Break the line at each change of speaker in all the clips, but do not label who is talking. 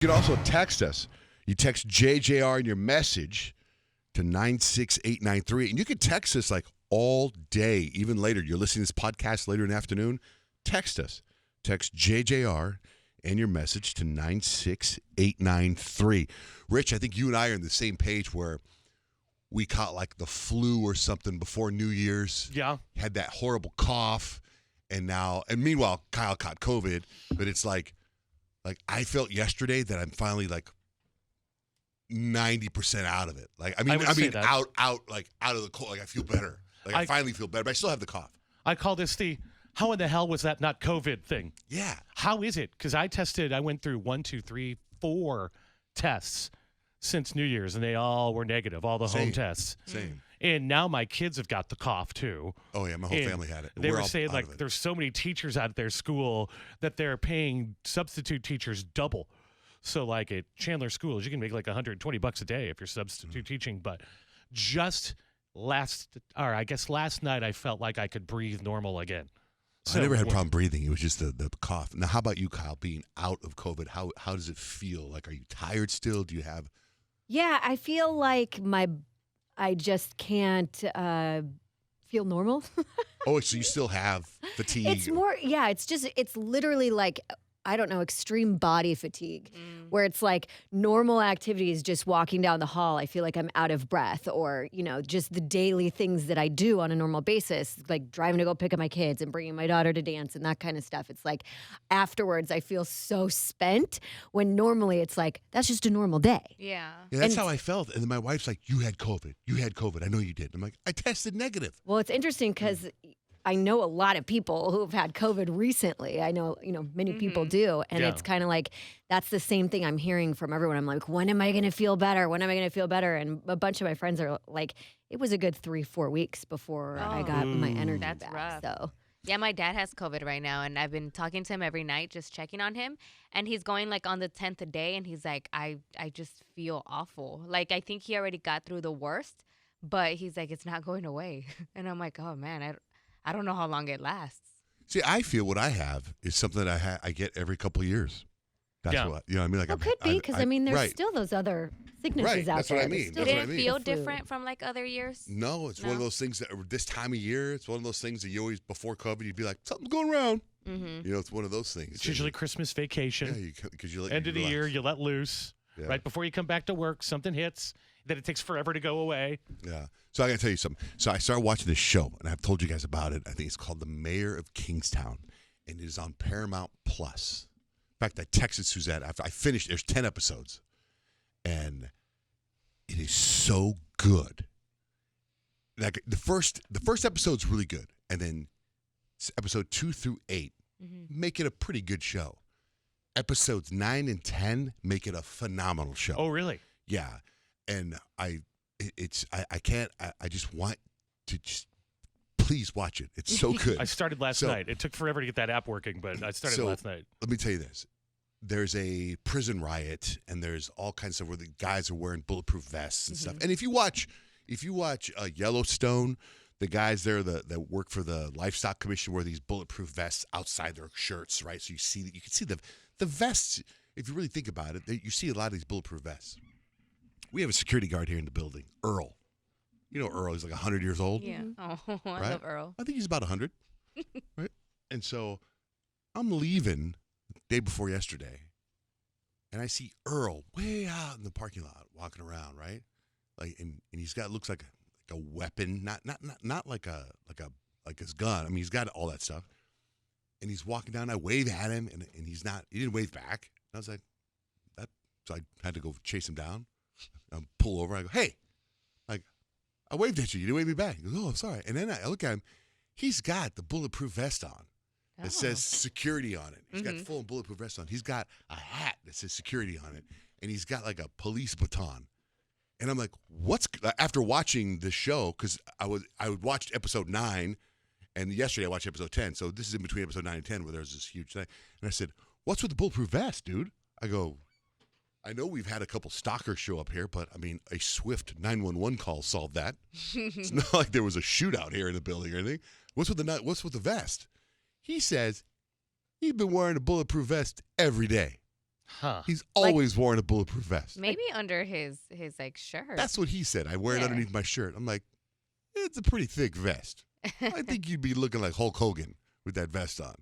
You can also text us. You text JJR in your message to 96893. And you can text us like all day, even later. You're listening to this podcast later in the afternoon. Text us. Text JJR and your message to 96893. Rich, I think you and I are on the same page where we caught like the flu or something before New Year's.
Yeah.
Had that horrible cough. And meanwhile, Kyle caught COVID. But it's like I felt yesterday that I'm finally like 90% out of it. Like, I mean, out of the cold. Like I feel better. Like I finally feel better, but I still have the cough.
I call this the how in the hell was that not COVID thing?
Yeah.
How is it? Because I went through 1, 2, 3, 4 tests since New Year's, and they all were negative, all the home tests.
Same.
And now my kids have got the cough too.
Oh yeah, my whole family had it.
They were saying like there's so many teachers at their school that they're paying substitute teachers double. So like at Chandler schools, you can make like $120 a day if you're substitute teaching. But just last night, I felt like I could breathe normal again. So
I never had a problem breathing. It was just the cough. Now, how about you, Kyle? Being out of COVID, how does it feel? Like, are you tired still? Do you have?
Yeah, I feel like I just can't feel normal.
Oh, so you still have fatigue?
It's literally like, I don't know, extreme body fatigue, where it's like normal activities, just walking down the hall, I feel like I'm out of breath, or, just the daily things that I do on a normal basis, like driving to go pick up my kids and bringing my daughter to dance and that kind of stuff. It's like afterwards I feel so spent, when normally it's like, that's just a normal day.
Yeah.
Yeah, that's how I felt. And then my wife's like, you had COVID. You had COVID. I know you did. I'm like, I tested negative.
Well, it's interesting because I know a lot of people who have had COVID recently. I know, many people do. And it's kind of like, that's the same thing I'm hearing from everyone. I'm like, when am I going to feel better? When am I going to feel better? And a bunch of my friends are like, it was a good 3-4 weeks before I got my energy
that's
back.
rough.
So.
Yeah, my dad has COVID right now, and I've been talking to him every night, just checking on him. And he's going like on the 10th day, and he's like, I just feel awful. Like, I think he already got through the worst, but he's like, it's not going away. And I'm like, oh man, I don't know how long it lasts.
See, I feel what I have is something that I get every couple of years. That's what, I mean? Like,
well, could be, because there's still those other sicknesses out
that's
there.
What I mean.
Did it feel different from like other years?
No, it's one of those things that this time of year, it's one of those things that you always, before COVID, you'd be like, something's going around.
Mm-hmm.
It's one of those things.
It's usually Christmas vacation.
Yeah, because you
end of the year, you let loose. Yeah. Right before you come back to work, something hits. That it takes forever to go away.
Yeah. So I got to tell you something. So I started watching this show, and I've told you guys about it. I think it's called The Mayor of Kingstown, and it is on Paramount Plus. In fact, I texted Suzette after I finished. There's 10 episodes, and it is so good. Like the first episode's really good, and then episode 2 through 8 make it a pretty good show. Episodes 9 and 10 make it a phenomenal show.
Oh, really?
Yeah. And I just want to just please watch it. It's so good.
I started last night. It took forever to get that app working, but I started last night.
Let me tell you this. There's a prison riot, and there's all kinds of stuff where the guys are wearing bulletproof vests and stuff. And if you watch Yellowstone, the guys there that work for the Livestock Commission wear these bulletproof vests outside their shirts, right? So you can see the vests. If you really think about it, you see a lot of these bulletproof vests. We have a security guard here in the building, Earl. You know Earl, he's like 100 years old.
Yeah. Oh, I
right?
love Earl.
I think he's about 100. Right? And so I'm leaving the day before yesterday, and I see Earl way out in the parking lot walking around, right? Like, and he's got, looks like a weapon, not like his gun. I mean, he's got all that stuff. And he's walking down. I wave at him, and he didn't wave back. And I was like, so I had to go chase him down. Pull over. I go, hey, like, I waved at you. You didn't wave me back. He goes, oh, I'm sorry. And then I look at him. He's got the bulletproof vest on. It says security on it. He's got full bulletproof vest on. He's got a hat that says security on it. And he's got like a police baton. And I'm like, after watching the show, because I would watch episode 9, and yesterday I watched episode 10. So this is in between episode 9 and 10 where there's this huge thing. And I said, what's with the bulletproof vest, dude? I go, I know we've had a couple stalkers show up here, but I mean, a swift 911 call solved that. It's not like there was a shootout here in the building or anything. What's with the vest? He says he's been wearing a bulletproof vest every day.
Huh.
He's always worn a bulletproof vest.
Maybe under his like shirt.
That's what he said. I wear it
Yeah.
underneath my shirt. I'm like, it's a pretty thick vest. I think you'd be looking like Hulk Hogan with that vest on.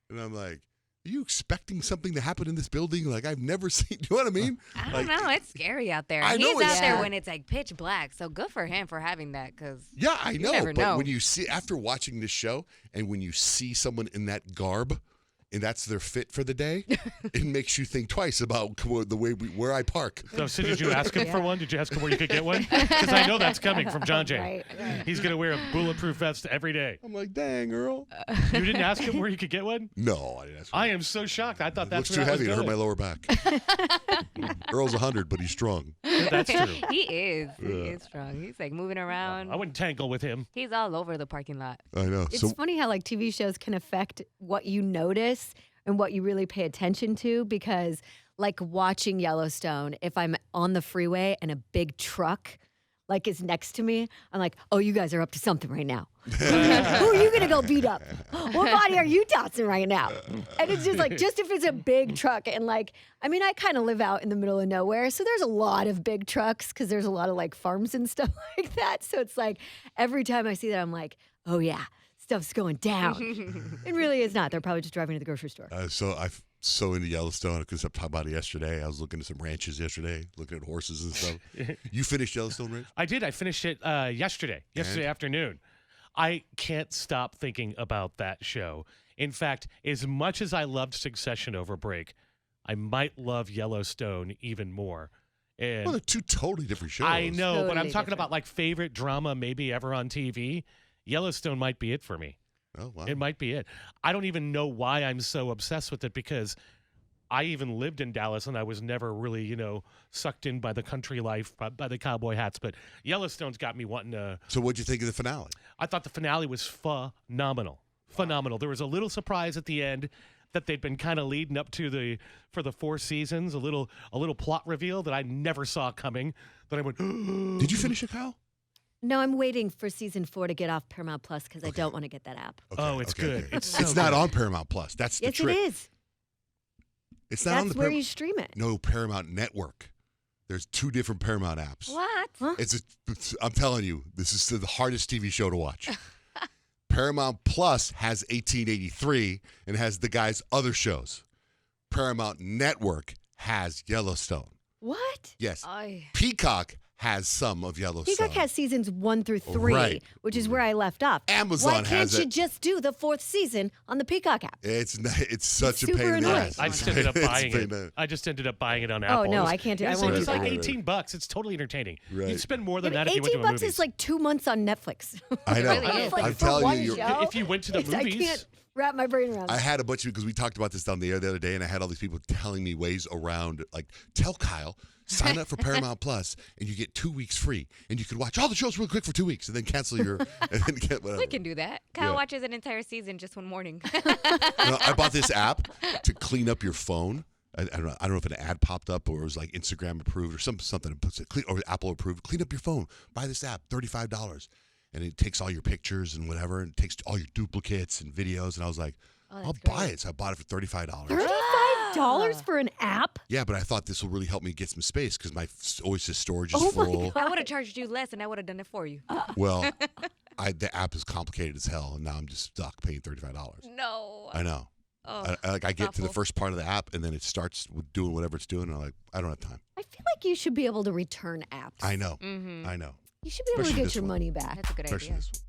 And I'm like, are you expecting something to happen in this building? Like, I've never seen, you know what I mean?
I
Like,
don't know. It's scary out there.
I know
He's
it's
out there
scary.
when it's like pitch black. So good for him for having that. Because
Yeah, I know.
never
But
know.
when you see, after watching this show, and when you see someone in that garb, and that's their fit for the day, it makes you think twice about the way where I park.
So did you ask him for one? Did you ask him where you could get one? Because I know that's coming from John Jay.
Right.
He's going to wear a bulletproof vest every day.
I'm like, dang, Earl.
You didn't ask him where you could get one?
No, I didn't ask.
I am so shocked. I thought
It
that's
looks
where
too
that was
heavy. It hurt
going.
my lower back. Earl's 100, but he's strong.
That's true.
he is. He is strong. He's like moving around.
I wouldn't tangle with him.
He's all over the parking lot.
I know.
It's
So
funny how like TV shows can affect what you notice and what you really pay attention to, because like watching Yellowstone, if I'm on the freeway and a big truck like is next to me, I'm like, oh, you guys are up to something right now. Who are you gonna go beat up? What body are you tossing right now? And it's just like, just if it's a big truck, and like, I mean, I kind of live out in the middle of nowhere, so there's a lot of big trucks because there's a lot of like farms and stuff like that. So it's like every time I see that, I'm like, oh yeah, stuff's going down. It really is not. They're probably just driving to the grocery store.
I'm so into Yellowstone because I talked about it yesterday. I was looking at some ranches yesterday, looking at horses and stuff. You finished Yellowstone Ranch?
I did. I finished it yesterday afternoon. I can't stop thinking about that show. In fact, as much as I loved Succession over break, I might love Yellowstone even more. And
Well, they're two totally different shows.
I know, but I'm
Totally
talking
different.
about like favorite drama maybe ever on TV. Yellowstone might be it for me.
Oh, wow.
It might be it. I don't even know why I'm so obsessed with it, because I even lived in Dallas and I was never really, sucked in by the country life, by the cowboy hats. But Yellowstone's got me wanting to.
So what'd you think of the finale?
I thought the finale was phenomenal. Phenomenal. There was a little surprise at the end that they'd been kind of leading up to for the 4 seasons, a little plot reveal that I never saw coming. That I went,
Did you finish it, Kyle?
No, I'm waiting for season 4 to get off Paramount Plus because I don't want to get that app.
Okay,
Oh, it's good.
okay.
It's so
not
good.
on Paramount Plus. That's the
Yes,
trick.
it is.
It's not on
That's
the
where you stream it.
No, Paramount Network. There's 2 different Paramount apps.
What?
Huh?
I'm telling you, this is the hardest TV show to watch. Paramount Plus has 1883 and has the guy's other shows. Paramount Network has Yellowstone.
What?
Yes.
Ay.
Peacock has some of Yellowstone.
Peacock has seasons 1 through 3,
Right.
which is where I left off.
Amazon
Why can't
has
you
it.
just do the 4th season on the Peacock app?
It's such a
super
pain in the
annoying.
ass.
I just ended up
It's
buying
pain
it.
in-
I just ended up buying it on
Oh,
Apple.
no,
It was-
I can't do- I
It's,
won't
it's
do
like
that.
$18. It's totally entertaining.
Right.
You'd spend more
Yeah,
than
but
that if you went to a
$18
movie.
is like 2 months on Netflix.
I know.
really is.
Like,
I'm
for
telling
one
you,
show.
If you went to the
I
movies,
can't wrap my brain around
I
it.
had a bunch of, because we talked about this down the air the other day, and I had all these people telling me ways around, like, tell Kyle, sign up for Paramount Plus, and you get 2 weeks free, and you can watch all the shows real quick for 2 weeks, and then cancel your, and then get whatever.
We can do that. Kyle
Yeah.
watches an entire season just one morning.
I bought this app to clean up your phone. I don't know if an ad popped up or it was like Instagram approved or something. Or Apple approved. Clean up your phone. Buy this app, $35, and it takes all your pictures and whatever, and it takes all your duplicates and videos. And I was like,
that's
I'll buy it. So I bought it for $35.
$35 for an app?
Yeah, but I thought this will really help me get some space because my Oasis storage is
Oh my
full.
I would have charged you less, and I would have done it for you.
Well, the app is complicated as hell, and now I'm just stuck paying $35.
No.
I know.
Oh,
I get to the
awful.
first part of the app, and then it starts doing whatever it's doing, and I'm like, I don't have time.
I feel like you should be able to return apps.
I know.
Mm-hmm.
I know.
You should be able
Especially
to get
this
your
one.
money back.
That's a good
Especially
idea.
this one.